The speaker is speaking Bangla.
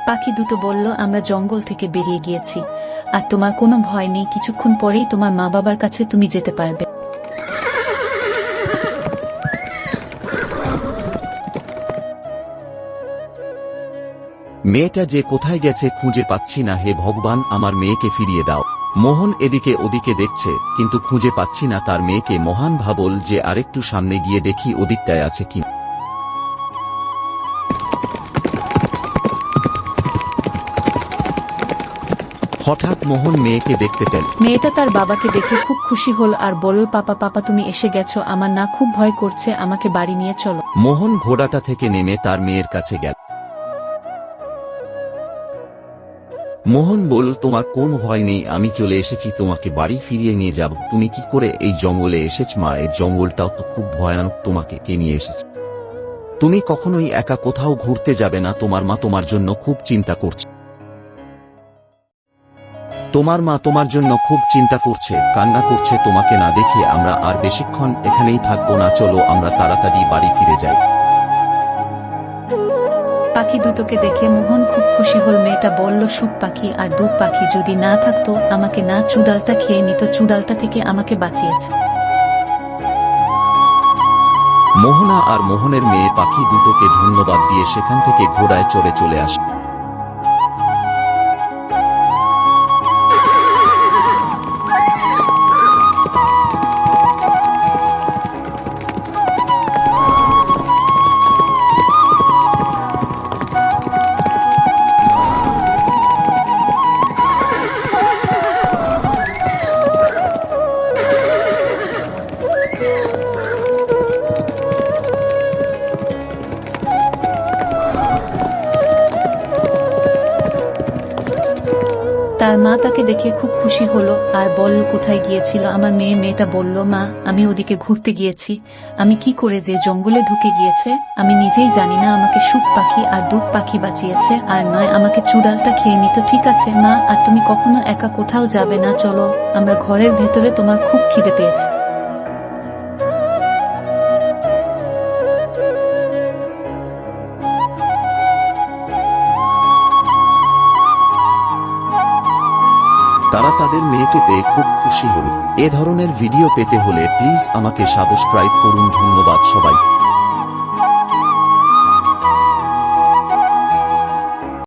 পাখি দুটো বলল, আমরা জঙ্গল থেকে বেরিয়ে গিয়েছি, আর তোমার কোনো ভয় নেই, কিছুক্ষণ পরেই তোমার মা বাবার কাছে তুমি যেতে পারবে। মেয়েটা যে কোথায় গেছে খুঁজে পাচ্ছি না, হে ভগবান আমার মেয়েকে ফিরিয়ে দাও। মোহন এদিকে ওদিকে দেখছে কিন্তু খুঁজে পাচ্ছি না তার মেয়েকে। মহান ভাবল যে আরেকটু সামনে গিয়ে দেখি ওদিকটায় আছে কি। হঠাৎ মোহন মেয়েকে দেখতে পেল। মেয়েটা তার বাবাকে দেখে খুব খুশি হল আর বলল, পাপা পাপা তুমি এসে গেছো, আমার না খুব ভয় করছে, আমাকে বাড়ি নিয়ে চলো। মোহন ঘোড়াটা থেকে নেমে তার মেয়ের কাছে গেল। মোহন বলল, তোমার কোনো ভয় নেই, আমি চলে এসেছি, তোমাকে বাড়ি ফিরিয়ে নিয়ে যাব। তুমি কি করে এই জঙ্গলে এসেছ মা? এই জঙ্গলটাও তো খুব ভয়ানক, তোমাকে কে নিয়ে এসেছে? তুমি কখনোই একা কোথাও ঘুরতে যাবে না, তোমার মা তোমার জন্য খুব চিন্তা করছে। তোমার মা তোমার জন্য খুব চিন্তা করছে, কান্না করছে, তোমাকে না দেখে আমরা আর বেশিক্ষণ এখানেই থাকবো না, চলো আমরা তাড়াতাড়ি বাড়ি ফিরে যাই। পাখি দুটোকে দেখে মোহন খুব খুশি হল। মেয়েটা বলল, সুখ পাখি আর দুধ পাখি যদি না থাকতো, আমাকে না চুড়ালটা খেয়ে নিত, চুড়ালটা থেকে আমাকে বাঁচিয়েছে। মোহনা আর মোহনের মেয়ে পাখি দুটোকে ধন্যবাদ দিয়ে সেখান থেকে ঘোড়ায় চড়ে চলে আসে। তার মা তাকে দেখে খুব খুশি হলো আর বলল, কোথায় গিয়েছিল আমার মেয়ে? মেয়েটা বলল, মা আমি ওদিকে ঘুরতে গিয়েছি, আমি কি করে যে জঙ্গলে ঢুকে গিয়েছে আমি নিজেই জানি না, আমাকে সুখ পাখি আর দুধ পাখি বাঁচিয়েছে, আর নয় আমাকে চুড়ালটা খেয়ে নিত। ঠিক আছে মা, আর তুমি কখনো একা কোথাও যাবে না, চলো আমরা ঘরের ভেতরে, তোমার খুব খিদে পেয়েছে। তারা তাদের মেয়েকে পেয়ে খুব খুশি হল। এ ধরনের ভিডিও পেতে হলে প্লিজ আমাকে সাবস্ক্রাইব করুন। ধন্যবাদ সবাই।